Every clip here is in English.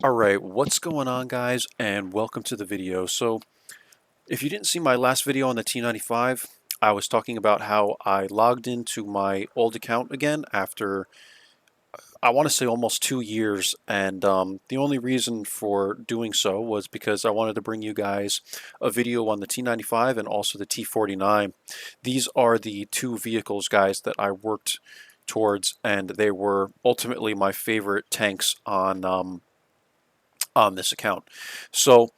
Alright, what's going on guys, and welcome to the video. So if you didn't see my last video on the T95, I was talking about how I logged into my old account again after I want to say almost 2 years, and the only reason for doing so was because I wanted to bring you guys a video on the T95 and also the T49. These are the two vehicles, guys, that I worked towards, and they were ultimately my favorite tanks on this account. So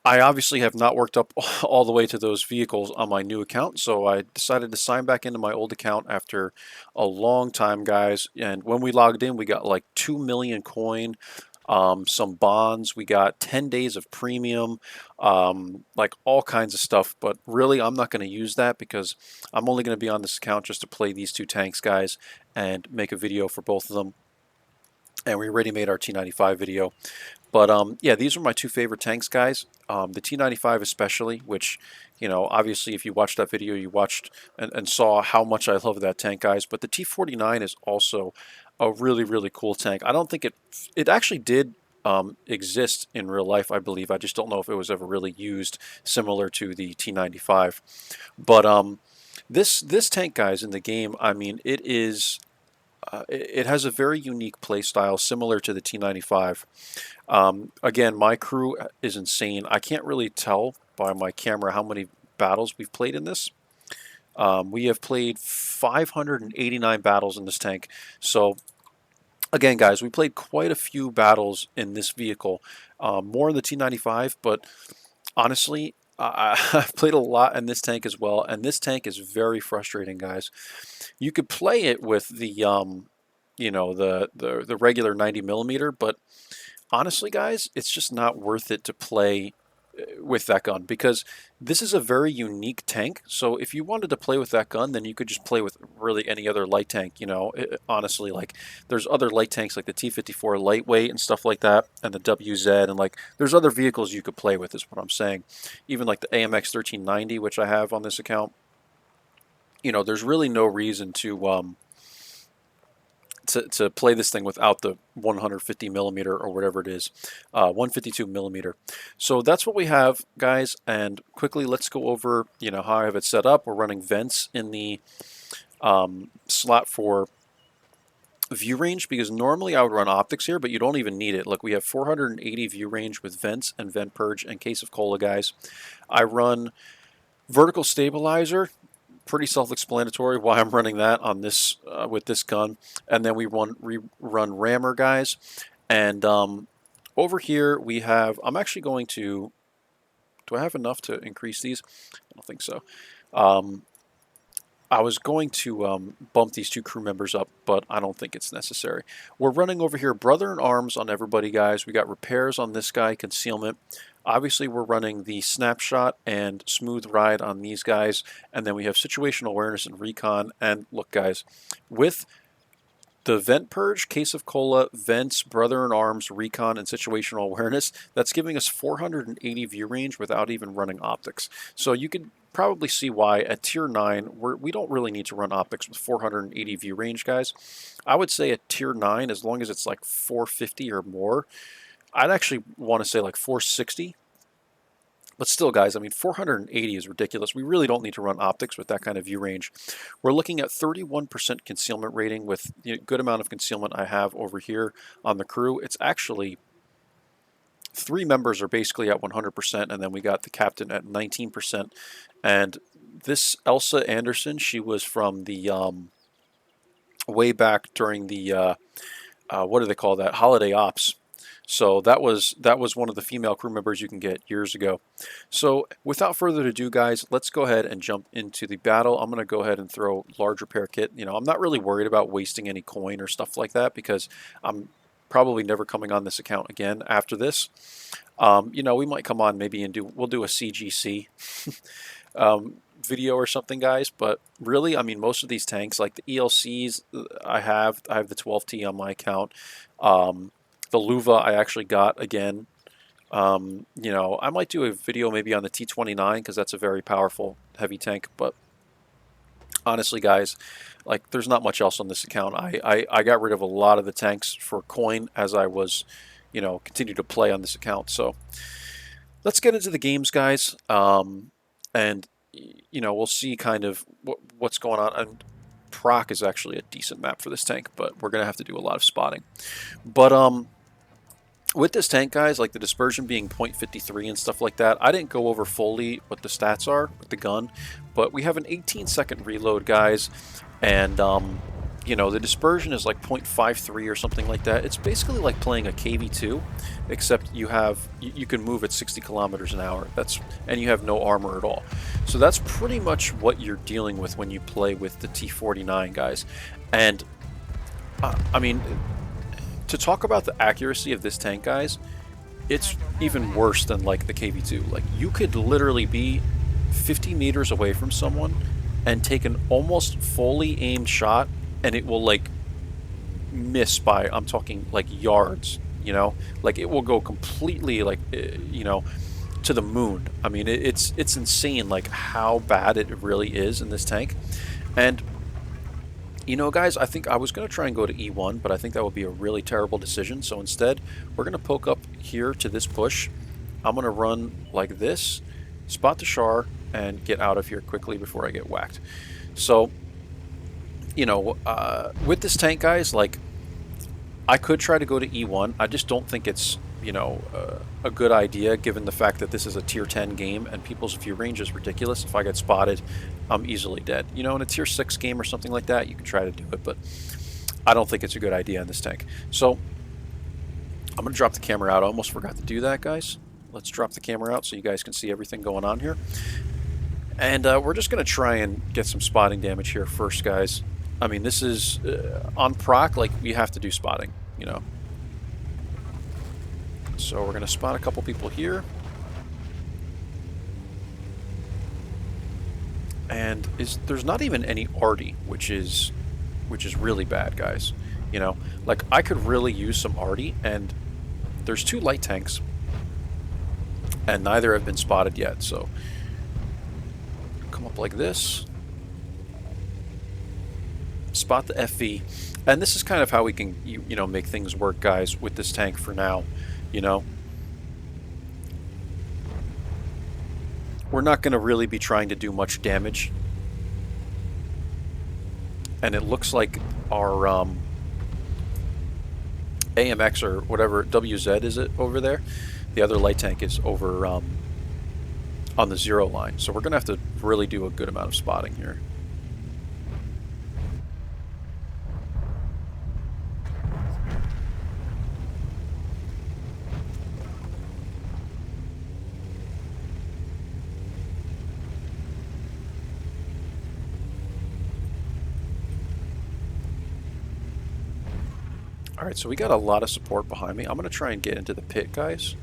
I obviously have not worked up all the way to those vehicles on my new account, so I decided to sign back into my old account after a long time, guys. And when we logged in, we got like 2 million coin, some bonds, we got 10 days of premium, like all kinds of stuff. But really, I'm not going to use that because I'm only going to be on this account just to play these two tanks, guys, and make a video for both of them. And we already made our T95 video. But yeah, these are my two favorite tanks, guys. The T95 especially, which, you know, obviously if you watched that video, you watched and saw how much I love that tank, guys. But the T49 is also a really, really cool tank. I don't think it actually did exist in real life, I believe. I just don't know if it was ever really used similar to the T95. But this tank, guys, in the game, I mean, it has a very unique play style similar to the T95. Again, my crew is insane. I can't really tell by my camera how many battles we've played in this. We have played 589 battles in this tank. So again, guys, we played quite a few battles in this vehicle. More in the T95, but honestly, I've played a lot in this tank as well, and this tank is very frustrating, guys. You could play it with the you know, the regular 90 millimeter, but honestly, guys, it's just not worth it to play with that gun because this is a very unique tank. So if you wanted to play with that gun, then you could just play with really any other light tank. You know, honestly, like there's other light tanks like the T54 lightweight and stuff like that, and the WZ, and like there's other vehicles you could play with, is what I'm saying. Even like the AMX 1390, which I have on this account. You know, there's really no reason to play this thing without the 150 millimeter or whatever it is, 152 millimeter. So that's what we have, guys. And quickly, let's go over, you know, how I have it set up. We're running vents in the slot for view range because normally I would run optics here, but you don't even need it. Look, we have 480 view range with vents and vent purge and case of cola, guys. I run vertical stabilizer. Pretty self-explanatory why I'm running that on this with this gun. And then we run rammer, guys. And over here we have, I'm actually going to, do I have enough to increase these? I don't think so. I was going to bump these two crew members up, but I don't think it's necessary. We're running over here Brother in Arms on everybody, guys. We got repairs on this guy, concealment. Obviously, we're running the snapshot and smooth ride on these guys, and then we have situational awareness and recon. And look, guys, with the vent purge, case of cola, vents, brother in arms, recon, and situational awareness, that's giving us 480 view range without even running optics. So you could probably see why at tier 9 we don't really need to run optics with 480 view range, guys. I would say at tier 9, as long as it's like 450 or more, I'd actually want to say like 460. But still, guys, I mean, 480 is ridiculous. We really don't need to run optics with that kind of view range. We're looking at 31% concealment rating with the good amount of concealment I have over here on the crew. It's actually 3 members are basically at 100%, and then we got the captain at 19%. And this Elsa Anderson, she was from the way back during the what do they call that? Holiday Ops. So that was one of the female crew members you can get years ago. So without further ado, guys, let's go ahead and jump into the battle. I'm going to go ahead and throw large repair kit. You know, I'm not really worried about wasting any coin or stuff like that because I'm probably never coming on this account again after this. You know, we might come on maybe and we'll do a CGC video or something, guys. But really, I mean, most of these tanks, like the ELCs, I have the 12T on my account. The Luva I actually got again. You know, I might do a video maybe on the T49 because that's a very powerful heavy tank. But honestly, guys, like there's not much else on this account. I got rid of a lot of the tanks for coin as I was you know, continue to play on this account. So let's get into the games, guys, and you know, we'll see kind of what's going on. And Proc is actually a decent map for this tank, but we're gonna have to do a lot of spotting. But with this tank, guys, like the dispersion being 0.53 and stuff like that, I didn't go over fully what the stats are with the gun, but we have an 18-second reload, guys, and you know, the dispersion is like 0.53 or something like that. It's basically like playing a KV2, except you can move at 60 kilometers an hour. And you have no armor at all. So that's pretty much what you're dealing with when you play with the T49, guys. And I mean, to talk about the accuracy of this tank, guys, it's even worse than like the KV2. Like, you could literally be 50 meters away from someone and take an almost fully aimed shot, and it will like miss by, I'm talking like yards, you know, like it will go completely like, you know, to the moon. I mean, it's insane like how bad it really is in this tank. And you know, guys, I think I was going to try and go to E1, but I think that would be a really terrible decision. So instead, we're going to poke up here to this push. I'm going to run like this, spot the Char, and get out of here quickly before I get whacked. So, you know, with this tank, guys, like, I could try to go to E1. I just don't think it's, you know, a good idea given the fact that this is a tier 10 game and people's view range is ridiculous. If I get spotted, I'm easily dead. You know, in a tier 6 game or something like that, you can try to do it, but I don't think it's a good idea in this tank. So I'm going to drop the camera out. I almost forgot to do that, guys. Let's drop the camera out so you guys can see everything going on here. And we're just going to try and get some spotting damage here first, guys. I mean, this is on proc, like, we have to do spotting, you know. So we're going to spot a couple people here. And there's not even any arty, which is really bad, guys. You know, like, I could really use some arty, and there's 2 light tanks, and neither have been spotted yet. So come up like this, spot the FV, and this is kind of how we can you know, make things work, guys, with this tank for now. You know, we're not going to really be trying to do much damage, and it looks like our AMX or whatever, WZ is it over there, the other light tank is over on the 0 line, so we're going to have to really do a good amount of spotting here. Alright, so we got a lot of support behind me. I'm going to try and get into the pit, guys.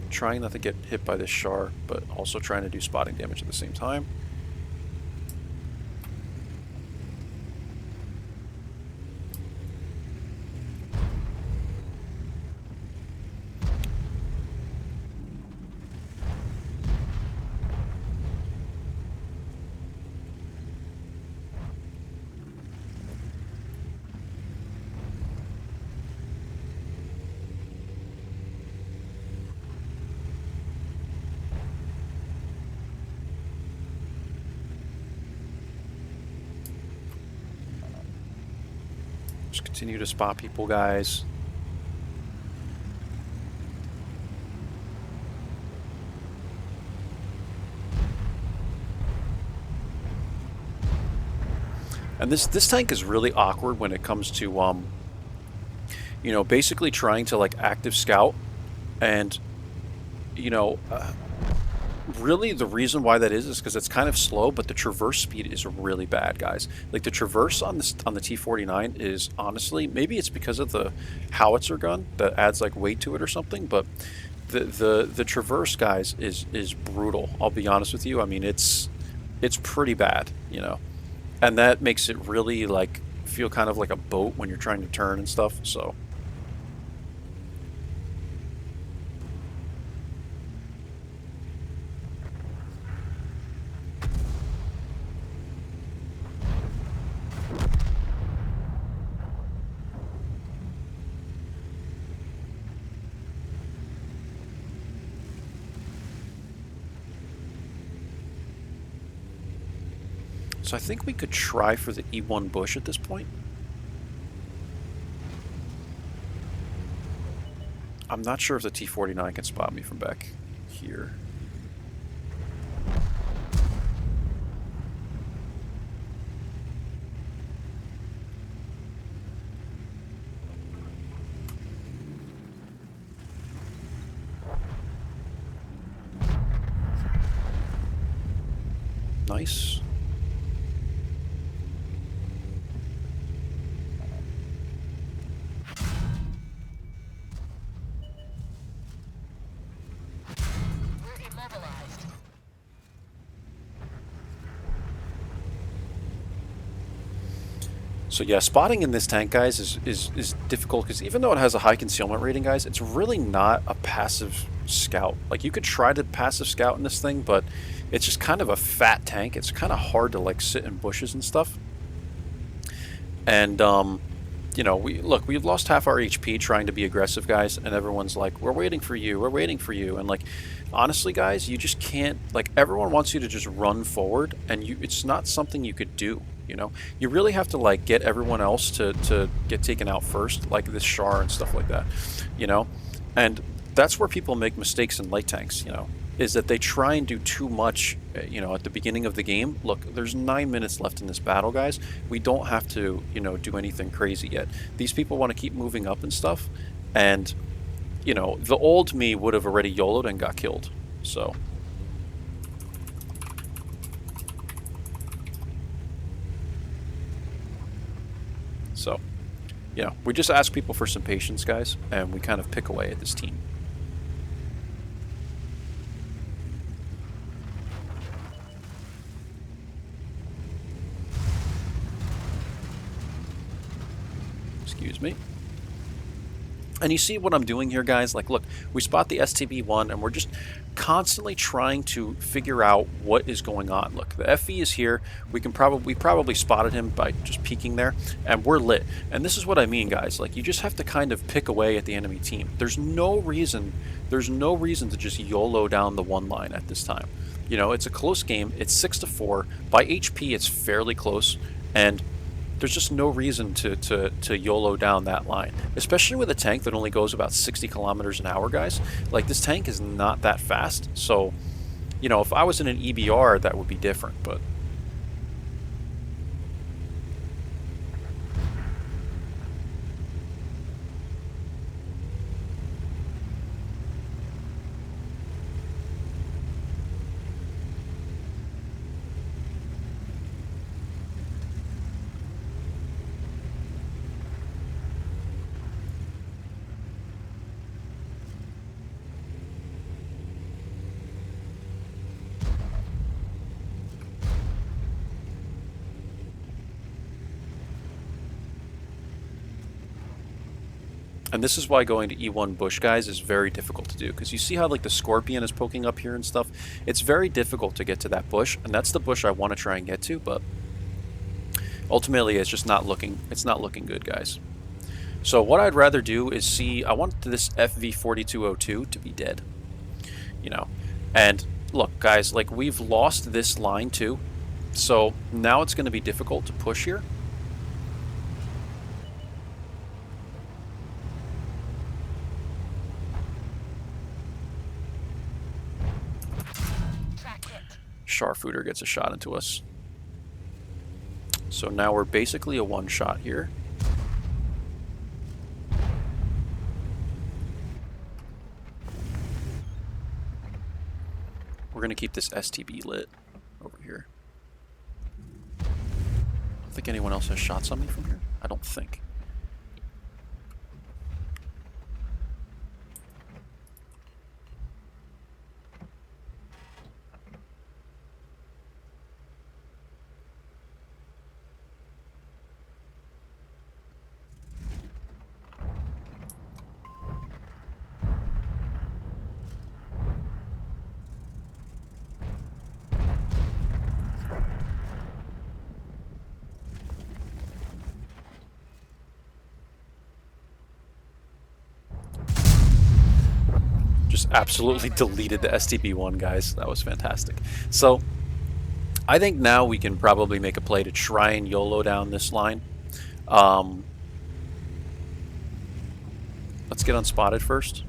Trying not to get hit by this Char, but also trying to do spotting damage at the same time. Just continue to spot people, guys. And this tank is really awkward when it comes to you know, basically trying to like active scout, and you know, really the reason why that is because it's kind of slow, but the traverse speed is really bad, guys. Like, the traverse on the T49 is, honestly, maybe it's because of the howitzer gun that adds like weight to it or something, but the traverse, guys, is brutal. I'll be honest with you. I mean, it's pretty bad, you know, and that makes it really like feel kind of like a boat when you're trying to turn and stuff. So So I think we could try for the E1 bush at this point. I'm not sure if the T49 can spot me from back here. Nice. So yeah, spotting in this tank, guys, is difficult because even though it has a high concealment rating, guys, it's really not a passive scout. Like, you could try to passive scout in this thing, but it's just kind of a fat tank. It's kind of hard to, like, sit in bushes and stuff. And, you know, we've lost half our HP trying to be aggressive, guys, and everyone's like, we're waiting for you, we're waiting for you. And, like, honestly, guys, you just can't, like, everyone wants you to just run forward, and it's not something you could do. You know, you really have to, like, get everyone else to get taken out first, like this Char and stuff like that, you know. And that's where people make mistakes in light tanks, you know, is that they try and do too much, you know, at the beginning of the game. Look, there's 9 minutes left in this battle, guys. We don't have to, you know, do anything crazy yet. These people want to keep moving up and stuff, and, you know, the old me would have already YOLO'd and got killed, so... So, you know, we just ask people for some patience, guys, and we kind of pick away at this team. Excuse me. And you see what I'm doing here, guys? Like, look, we spot the STB-1, and we're just constantly trying to figure out what is going on. Look, the FE is here. We probably spotted him by just peeking there, and we're lit. And this is what I mean, guys. Like, you just have to kind of pick away at the enemy team. There's no reason to just YOLO down the one line at this time. You know, it's a close game. It's 6-4. By HP, it's fairly close, and there's just no reason to YOLO down that line, especially with a tank that only goes about 60 kilometers an hour, guys. Like, this tank is not that fast, so, you know, if I was in an EBR, that would be different, but... And this is why going to E1 bush, guys, is very difficult to do, because you see how, like, the Scorpion is poking up here and stuff? It's very difficult to get to that bush, and that's the bush I want to try and get to, but ultimately it's just not looking good, guys. So what I'd rather do is see, I want this FV4202 to be dead, you know. And look, guys, like, we've lost this line too, so now it's going to be difficult to push here. Sharfooter gets a shot into us. So now we're basically a one-shot here. We're going to keep this STB lit over here. I don't think anyone else has shots on me from here. I don't think. Absolutely deleted the STB-1, guys. That was fantastic. So I think now we can probably make a play to try and YOLO down this line. Let's get unspotted first.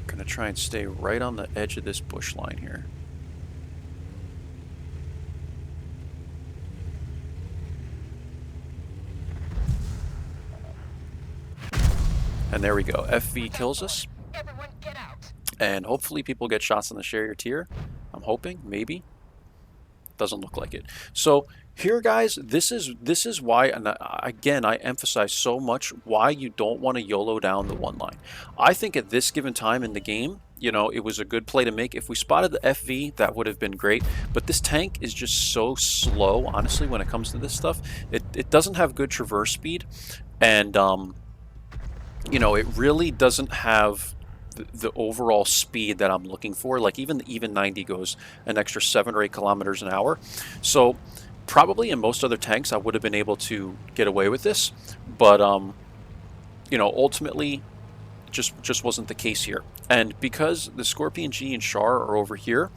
Gonna try and stay right on the edge of this bush line here. And there we go. FV kills us. Everyone get out. And hopefully people get shots on the Sherrier tier. I'm hoping, maybe. Doesn't look like it. So here, guys, this is why, and again, I emphasize so much why you don't want to YOLO down the one line. I think at this given time in the game, you know, it was a good play to make. If we spotted the FV, that would have been great. But this tank is just so slow, honestly, when it comes to this stuff. It doesn't have good traverse speed, and you know, it really doesn't have the overall speed that I'm looking for. Like even the even 90 goes an extra 7 or 8 kilometers an hour. So probably in most other tanks I would have been able to get away with this, but you know, ultimately just wasn't the case here. And because the Scorpion G and Char are over here,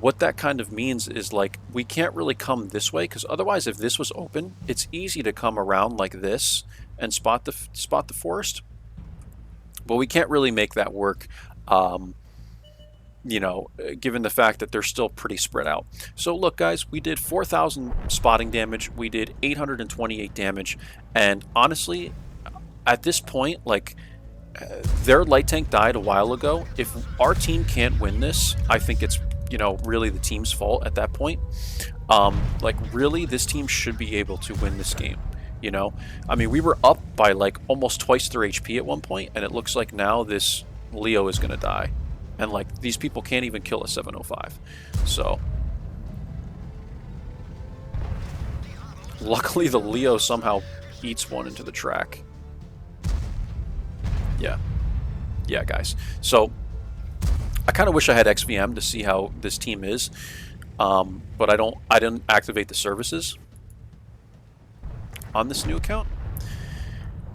what that kind of means is, like, we can't really come this way, because otherwise if this was open, it's easy to come around like this and spot the forest. But we can't really make that work, you know, given the fact that they're still pretty spread out. So look, guys, we did 4,000 spotting damage. We did 828 damage. And honestly, at this point, like, their light tank died a while ago. If our team can't win this, I think it's, you know, really the team's fault at that point. Like, really, this team should be able to win this game. You know, I mean, we were up by like almost twice their HP at one point, and it looks like now this Leo is going to die. And like, these people can't even kill a 705. So luckily the Leo somehow eats one into the track. Yeah, guys. So I kind of wish I had XVM to see how this team is, but I didn't activate the services on this new account.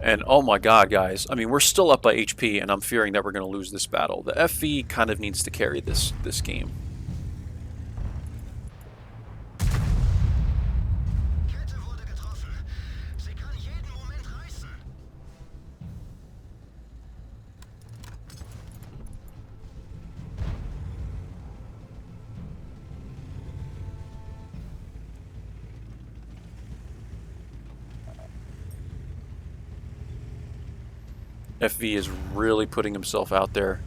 And oh my god, guys, I mean, we're still up by HP, and I'm fearing that we're going to lose this battle. The FV kind of needs to carry this game. FV is really putting himself out there.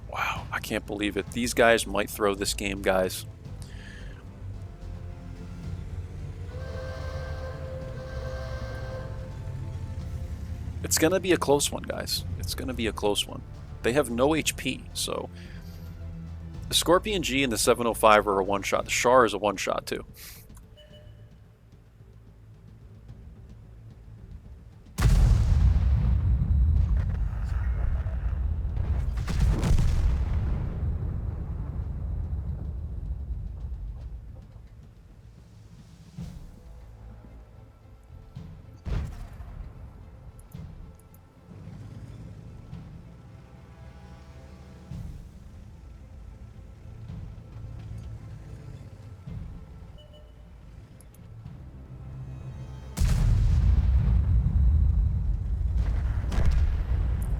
Wow, I can't believe it. These guys might throw this game, guys. It's going to be a close one, guys. It's going to be a close one. They have no HP, so the Scorpion G and the 705 are a one-shot. The Char is a one-shot, too.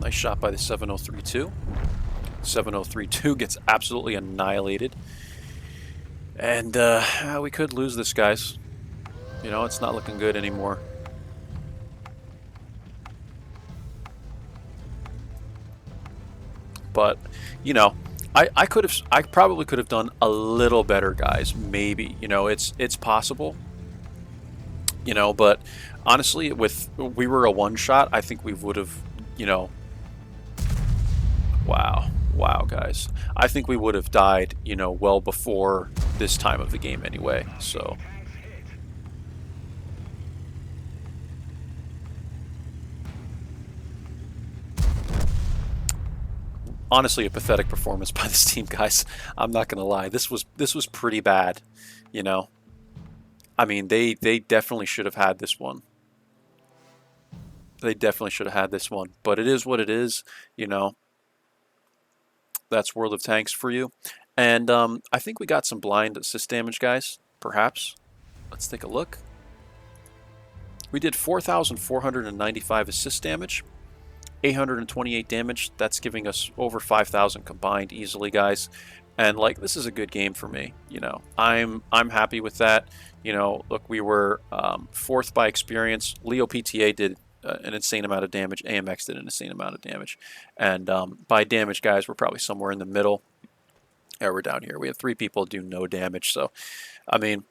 Nice shot by the 7032. 7032 gets absolutely annihilated. And we could lose this, guys. You know, it's not looking good anymore. But, you know, I probably could have done a little better, guys. Maybe, you know, it's possible. You know, but honestly, we were a one shot, I think we would have, you know. Wow, now, guys. I think we would have died, you know, well before this time of the game anyway, so... Honestly, a pathetic performance by this team, guys. I'm not gonna lie. This was pretty bad, you know. I mean, they definitely should have had this one. They definitely should have had this one. But it is what it is, you know. That's World of Tanks for you. And I think we got some blind assist damage, guys. Perhaps. Let's take a look. We did 4,495 assist damage. 828 damage. That's giving us over 5,000 combined easily, guys. And like, this is a good game for me. You know, I'm happy with that. You know, look, we were 4th by experience. Leo PTA did an insane amount of damage. AMX did an insane amount of damage. And by damage, guys, we're probably somewhere in the middle. Yeah, we're down here. We have 3 people do no damage. So, I mean,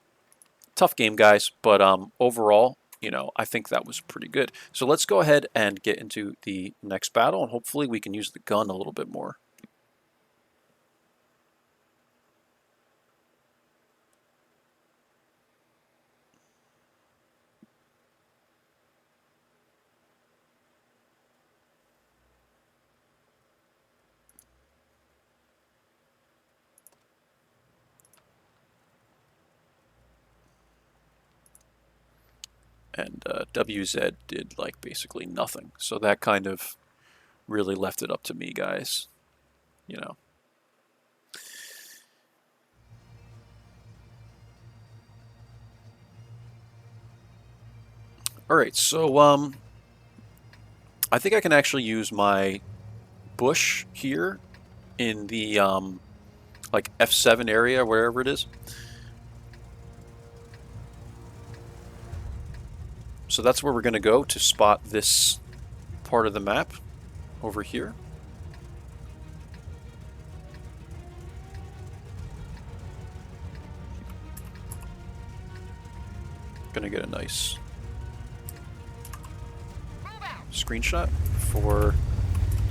tough game, guys. But overall, you know, I think that was pretty good. So let's go ahead and get into the next battle, and hopefully we can use the gun a little bit more. And WZ did like basically nothing. So that kind of really left it up to me, guys. You know. Alright, so I think I can actually use my bush here in the like F7 area, wherever it is. So that's where we're going to go to spot this part of the map over here. Going to get a nice screenshot for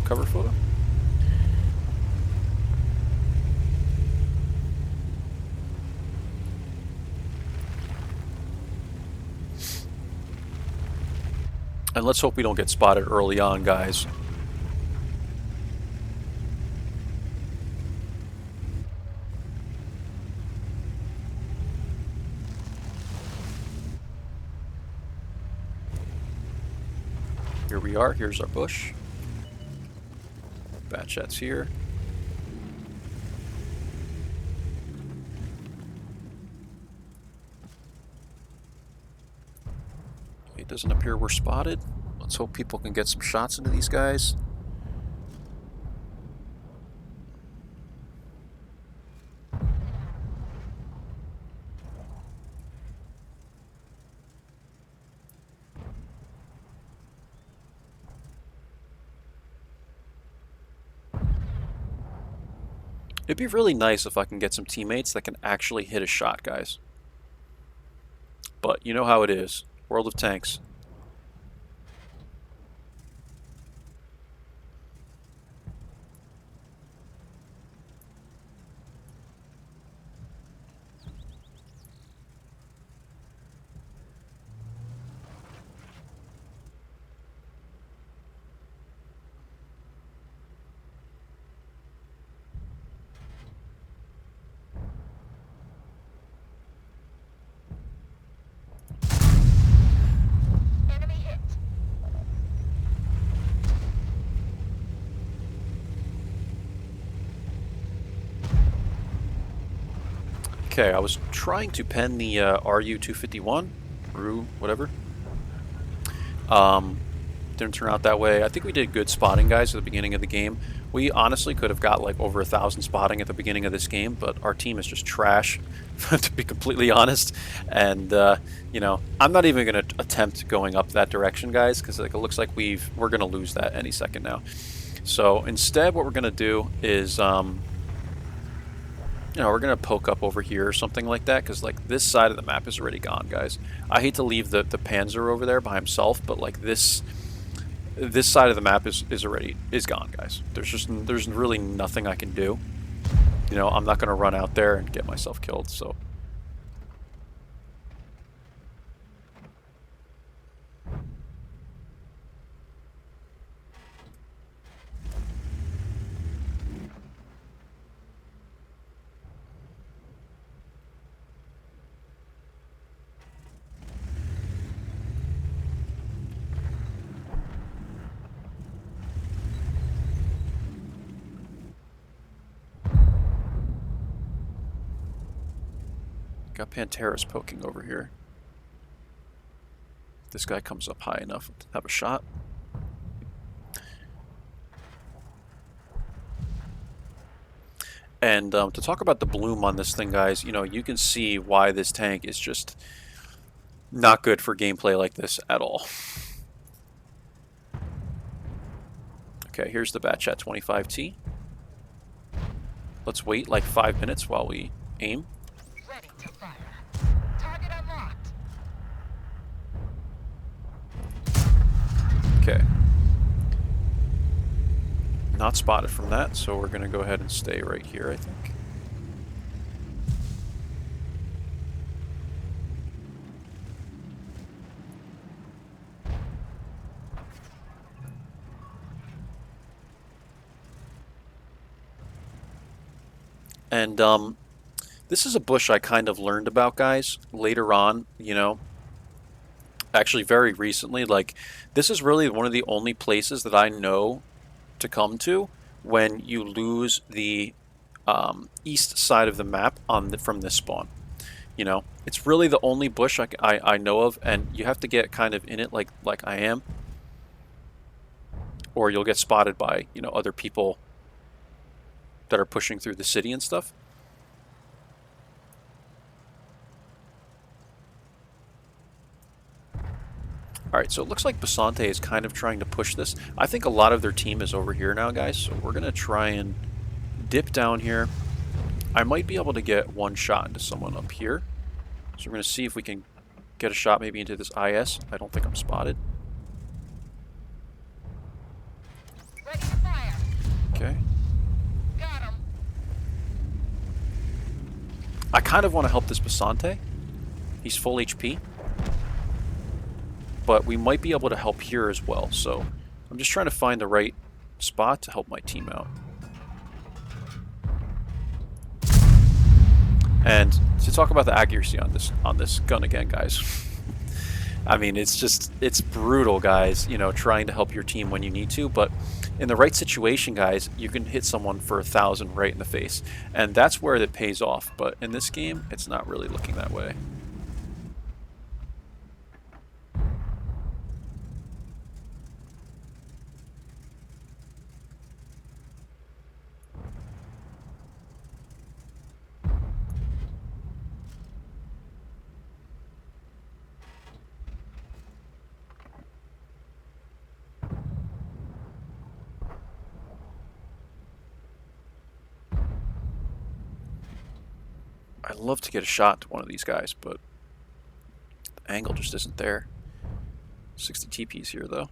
cover photo. And let's hope we don't get spotted early on, guys. Here we are. Here's our bush. Bat chat's here. It doesn't appear we're spotted. Let's hope people can get some shots into these guys. It'd be really nice if I can get some teammates that can actually hit a shot, guys. But you know how it is. World of Tanks. Okay, I was trying to pen the RU-251, RU, whatever. Didn't turn out that way. I think we did good spotting, guys, at the beginning of the game. We honestly could have got like over 1,000 spotting at the beginning of this game, but our team is just trash, to be completely honest. And you know, I'm not even going to attempt going up that direction, guys, because like it looks like we're going to lose that any second now. So instead, what we're going to do is you know, we're going to poke up over here or something like that, because like this side of the map is already gone, guys. I hate to leave the Panzer over there by himself, but like this this side of the map is gone, guys. There's really nothing I can do. You know, I'm not going to run out there and get myself killed, so. Got Panteras poking over here. This guy comes up high enough to have a shot. And to talk about the bloom on this thing, guys, you know, you can see why this tank is just not good for gameplay like this at all. Okay, here's the Bat Chat 25T. Let's wait like 5 minutes while we aim. Ready to fire. Target unlocked. Okay. Not spotted from that, so we're going to go ahead and stay right here, I think. And this is a bush I kind of learned about, guys, later on, you know. Actually, very recently, like, this is really one of the only places that I know to come to when you lose the east side of the map from this spawn. You know, it's really the only bush I know of, and you have to get kind of in it like I am, or you'll get spotted by, you know, other people that are pushing through the city and stuff. Alright, so it looks like Basante is kind of trying to push this. I think a lot of their team is over here now, guys, so we're going to try and dip down here. I might be able to get one shot into someone up here. So we're going to see if we can get a shot maybe into this IS. I don't think I'm spotted. Ready to fire. Okay. Got him. I kind of want to help this Basante. He's full HP. But we might be able to help here as well, so I'm just trying to find the right spot to help my team out. And to talk about the accuracy on this gun again, guys. I mean, it's brutal, guys, you know, trying to help your team when you need to, but in the right situation, guys, you can hit someone for 1,000 right in the face, and that's where it pays off. But in this game, it's not really looking that way. I'd love to get a shot to one of these guys, but the angle just isn't there. 60 TPs here, though.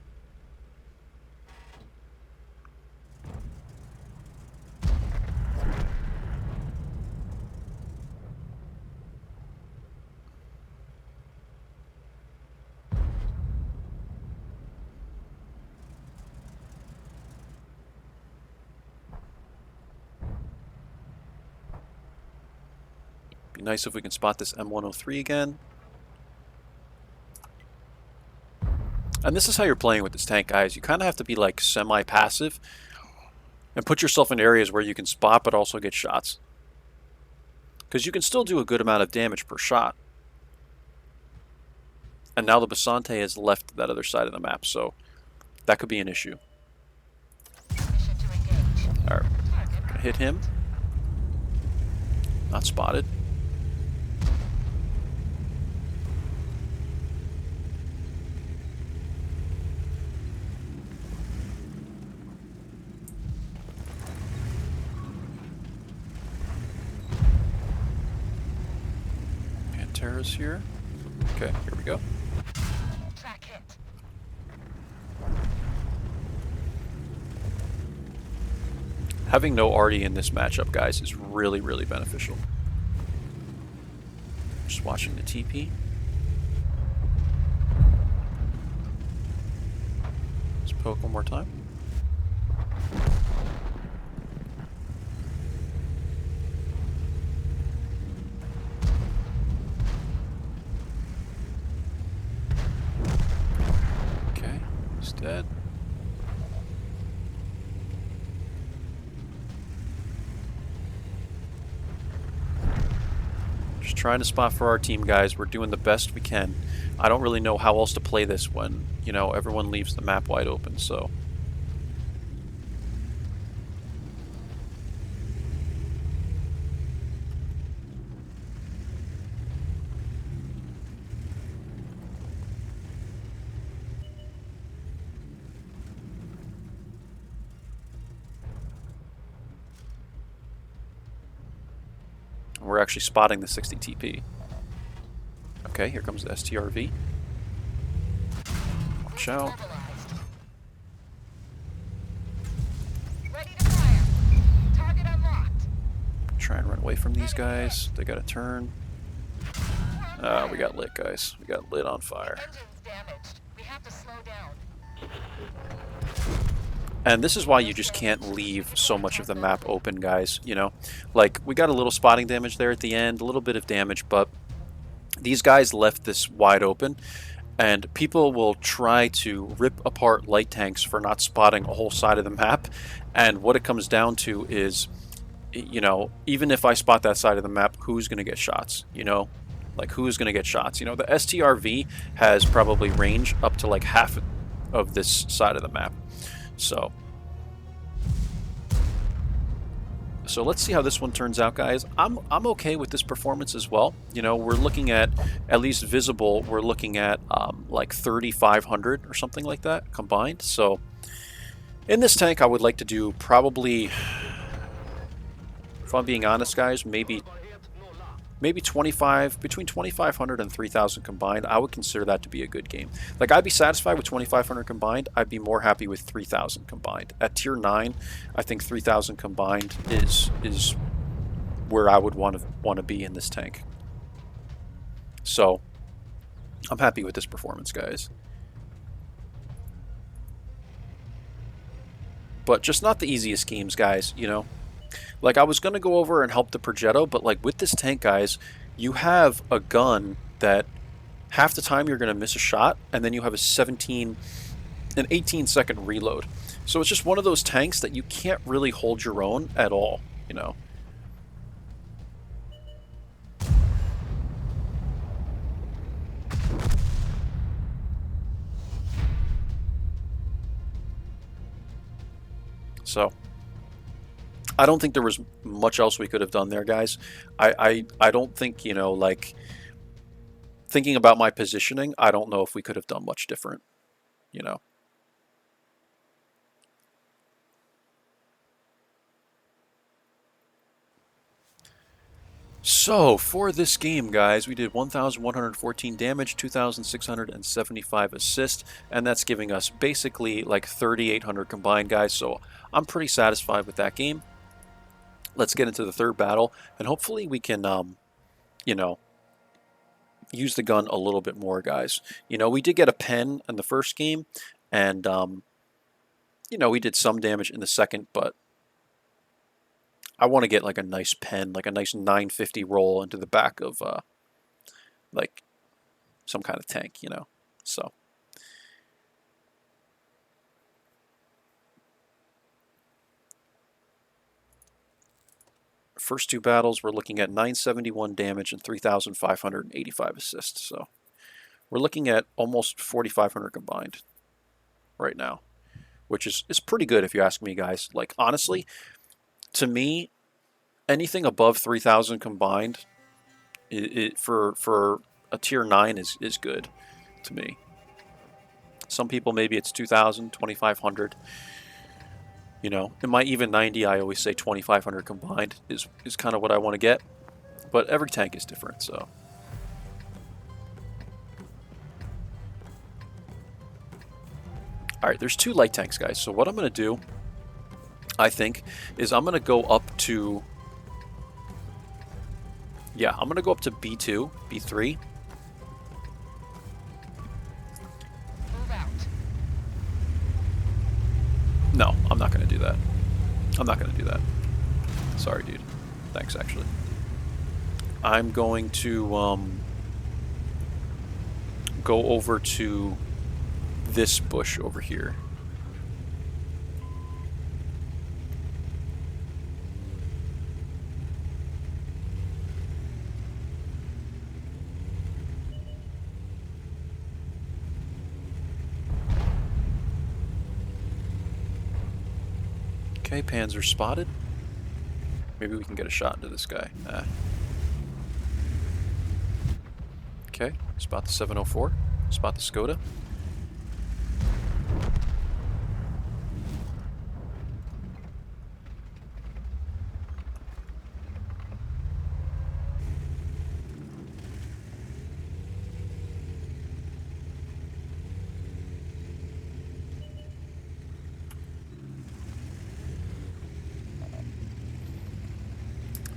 Be nice if we can spot this M103 again. And this is how you're playing with this tank, guys. You kind of have to be like semi-passive and put yourself in areas where you can spot but also get shots. Because you can still do a good amount of damage per shot. And now the Basante has left that other side of the map, so that could be an issue. Alright, gonna hit him. Not spotted. Panteras here. Okay, here we go. Track hit. Having no arty in this matchup, guys, is really, really beneficial. Just watching the TP. Let's poke one more time. Okay, he's dead. Just trying to spot for our team, guys. We're doing the best we can. I don't really know how else to play this when, you know, everyone leaves the map wide open, so. We're actually spotting the 60 TP. Okay, here comes the STRV. Watch out. Ready to fire. Target unlocked. Try and run away from these guys. They got a turn. We got lit, guys. We got lit on fire. Engine's damaged. We have to slow down. And this is why you just can't leave so much of the map open, guys, you know? Like, we got a little spotting damage there at the end, a little bit of damage, but these guys left this wide open, and people will try to rip apart light tanks for not spotting a whole side of the map, and what it comes down to is, you know, even if I spot that side of the map, who's going to get shots, you know? Like, who's going to get shots? You know, the STRV has probably range up to, like, half of this side of the map. So let's see how this one turns out, guys. I'm okay with this performance as well. You know, we're looking at least visible, we're looking at like 3,500 or something like that combined. So in this tank, I would like to do probably, if I'm being honest, guys, maybe 25, between 2,500 and 3,000 combined. I would consider that to be a good game. Like, I'd be satisfied with 2,500 combined. I'd be more happy with 3,000 combined. At tier 9, I think 3,000 combined is where I would want to be in this tank. So, I'm happy with this performance, guys. But just not the easiest games, guys, you know? Like, I was going to go over and help the Progetto, but, like, with this tank, guys, you have a gun that half the time you're going to miss a shot, and then you have an 18-second reload. So it's just one of those tanks that you can't really hold your own at all, you know? So I don't think there was much else we could have done there, guys. I don't think, you know, like, thinking about my positioning, I don't know if we could have done much different, you know. So, for this game, guys, we did 1,114 damage, 2,675 assist, and that's giving us basically like 3,800 combined, guys, so I'm pretty satisfied with that game. Let's get into the third battle, and hopefully we can, you know, use the gun a little bit more, guys. You know, we did get a pen in the first game, and, you know, we did some damage in the second, but I want to get like a nice pen, like a nice 950 roll into the back of, like, some kind of tank, you know, so. First two battles, we're looking at 971 damage and 3,585 assists. So we're looking at almost 4,500 combined right now, which is pretty good if you ask me, guys. Like, honestly, to me, anything above 3,000 combined for a tier 9 is good to me. Some people, maybe it's 2,000, 2,500. You know, in my even 90, I always say 2,500 combined is kind of what I want to get. But every tank is different, so. Alright, there's two light tanks, guys. So what I'm going to do, I think, is I'm going to go up to... Yeah, I'm going to go up to B2, B3. Move out. No, I'm not going to do that. I'm not going to do that. Sorry, dude. Thanks, actually. I'm going to go over to this bush over here. Okay, Panzer spotted. Maybe we can get a shot into this guy. Okay, spot the 704. Spot the Skoda.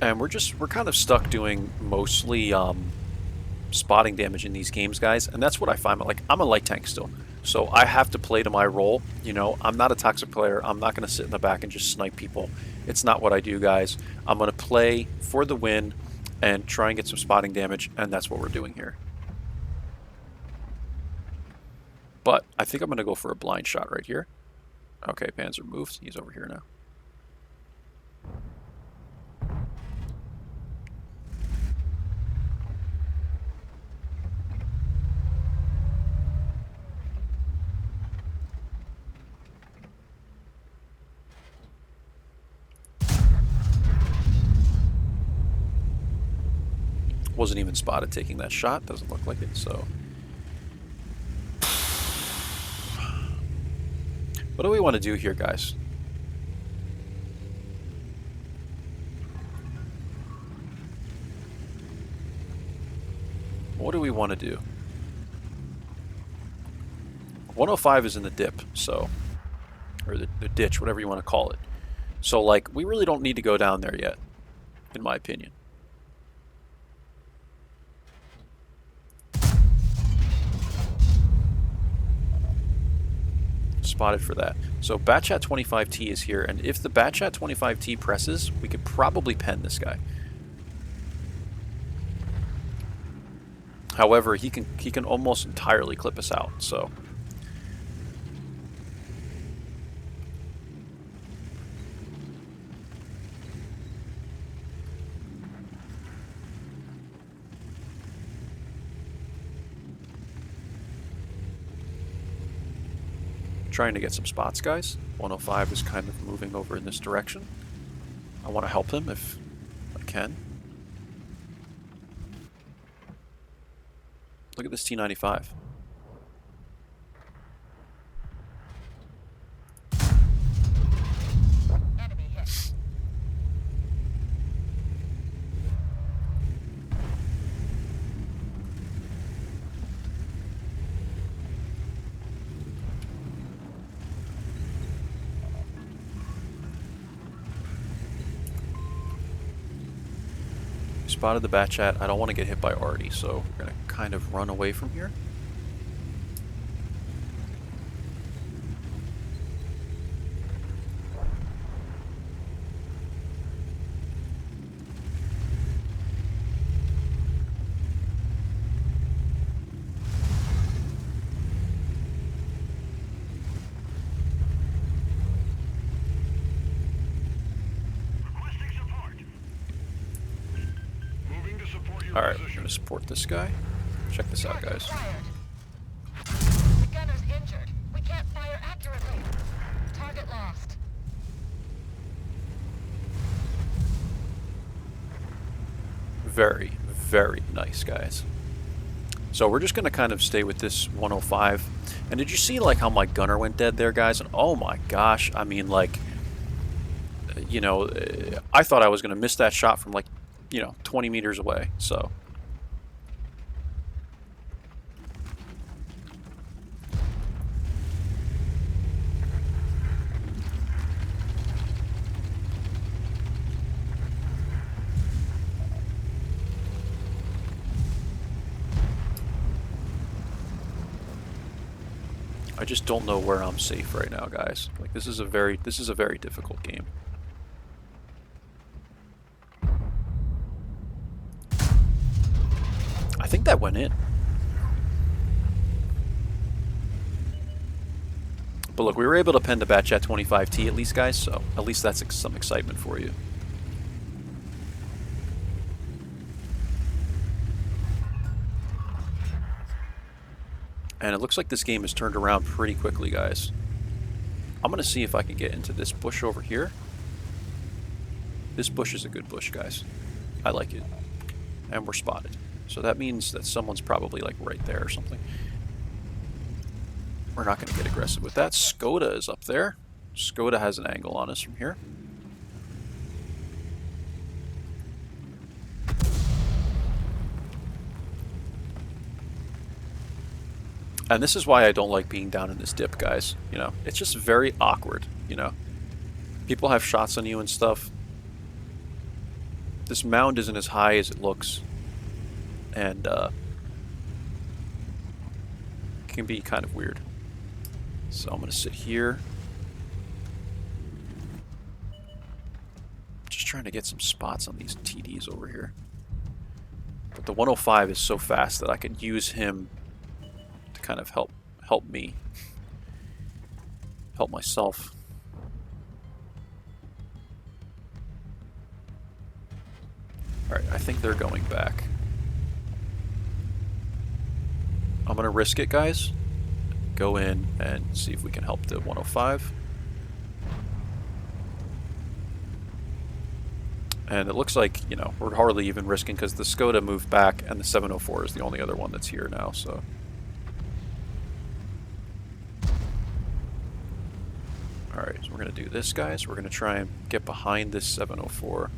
And we're kind of stuck doing mostly spotting damage in these games, guys, and that's what I find. Like, I'm a light tank still, so I have to play to my role. You know, I'm not a toxic player. I'm not going to sit in the back and just snipe people. It's not what I do, guys. I'm going to play for the win and try and get some spotting damage, and that's what we're doing here. But I think I'm going to go for a blind shot right here. Okay, Panzer moved. He's over here now. Wasn't even spotted taking that shot. Doesn't look like it, so... What do we want to do here, guys? What do we want to do? 105 is in the dip, so... Or the ditch, whatever you want to call it. So, like, we really don't need to go down there yet, in my opinion. Spotted for that. So Batchat 25T is here, and if the Batchat 25T presses, we could probably pen this guy. However, he can almost entirely clip us out, so... Trying to get some spots, guys. 105 is kind of moving over in this direction. I want to help him if I can. Look at this T95. Enemy hit. Spotted the Batchat. I don't want to get hit by Artie, so we're going to kind of run away from here. Alright, we're going to support this guy. Check this out, guys. The gunner's injured. We can't fire accurately. Target lost. Very, very nice, guys. So we're just going to kind of stay with this 105. And did you see, like, how my gunner went dead there, guys? And oh my gosh, I mean, like, you know, I thought I was going to miss that shot from, like, you know, 20 meters away, so... I just don't know where I'm safe right now, guys. Like, this is a very difficult game. I think that went in. But look, we were able to pen the Batchat 25T at least, guys, so at least that's some excitement for you. And it looks like this game has turned around pretty quickly, guys. I'm going to see if I can get into this bush over here. This bush is a good bush, guys. I like it. And we're spotted. So that means that someone's probably like right there or something. We're not going to get aggressive with that. Skoda is up there. Skoda has an angle on us from here. And this is why I don't like being down in this dip, guys. You know, it's just very awkward, you know. People have shots on you and stuff. This mound isn't as high as it looks. And, it can be kind of weird. So I'm going to sit here. Just trying to get some spots on these TDs over here. But the 105 is so fast that I could use him to kind of help me. Help myself. Alright, I think they're going back. I'm going to risk it, guys. Go in and see if we can help the 105. And it looks like, you know, we're hardly even risking because the Skoda moved back and the 704 is the only other one that's here now, so. Alright, so we're going to do this, guys. We're going to try and get behind this 704.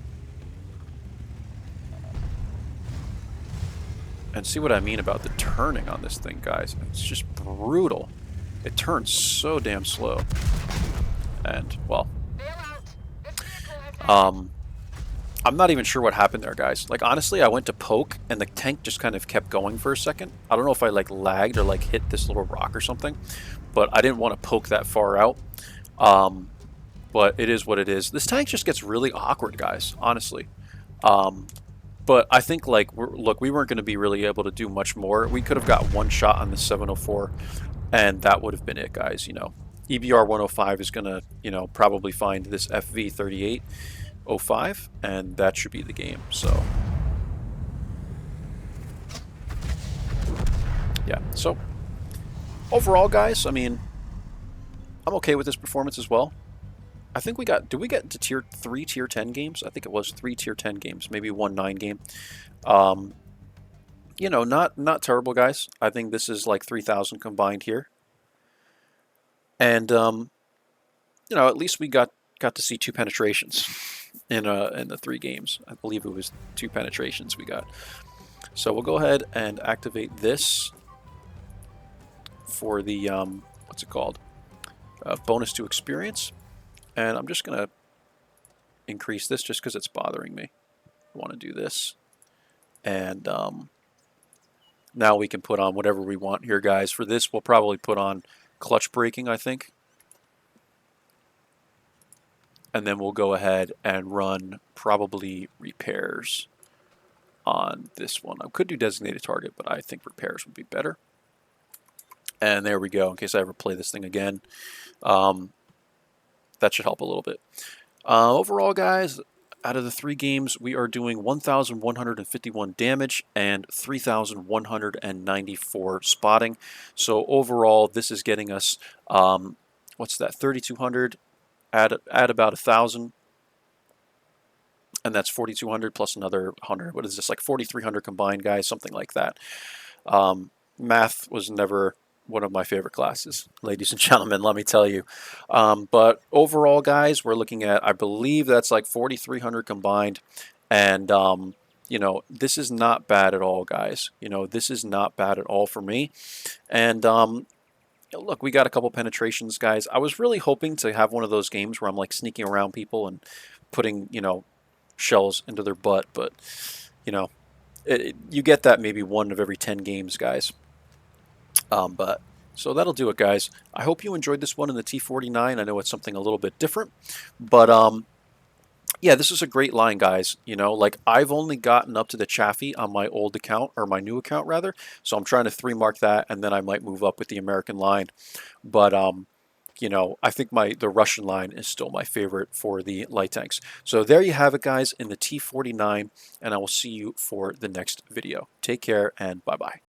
And see what I mean about the turning on this thing, guys. It's just brutal. It turns so damn slow. And, well, I'm not even sure what happened there, guys. Like, honestly, I went to poke, and the tank just kind of kept going for a second. I don't know if I, like, lagged or, like, hit this little rock or something. But I didn't want to poke that far out. But it is what it is. This tank just gets really awkward, guys, honestly. But I think, like, look, we weren't going to be really able to do much more. We could have got one shot on the 704, and that would have been it, guys, you know. EBR 105 is going to, you know, probably find this FV 3805, and that should be the game, so. Yeah, so overall, guys, I mean, I'm okay with this performance as well. I think we got, did we get to tier 3, tier 10 games? I think it was 3 tier 10 games, maybe 1 9 game. You know, not terrible, guys. I think this is like 3,000 combined here. And, you know, at least we got to see 2 penetrations in the 3 games. I believe it was 2 penetrations we got. So we'll go ahead and activate this for the, what's it called? Bonus to experience. And I'm just going to increase this just because it's bothering me. I want to do this. And now we can put on whatever we want here, guys. For this, we'll probably put on clutch braking, I think. And then we'll go ahead and run probably repairs on this one. I could do designated target, but I think repairs would be better. And there we go, in case I ever play this thing again. That should help a little bit. Overall, guys, out of the 3 games, we are doing 1,151 damage and 3,194 spotting. So overall, this is getting us, what's that, 3,200 at about 1,000. And that's 4,200 plus another 100. What is this, like 4,300 combined, guys? Something like that. Math was never one of my favorite classes, ladies and gentlemen, let me tell you. But overall, guys, we're looking at, I believe that's like 4,300 combined. And, you know, this is not bad at all, guys. You know, this is not bad at all for me. And, look, we got a couple penetrations, guys. I was really hoping to have one of those games where I'm like sneaking around people and putting, you know, shells into their butt. But, you know, you get that maybe 1 of every 10 games, guys. But So that'll do it, guys. I hope you enjoyed this one in the T49. I know it's something a little bit different, but yeah, this is a great line, guys. You know, like I've only gotten up to the Chaffee on my old account, or my new account rather. So I'm trying to 3 mark that, and then I might move up with the American line. But you know, I think the Russian line is still my favorite for the light tanks. So there you have it, guys, in the T49, and I will see you for the next video. Take care and bye bye.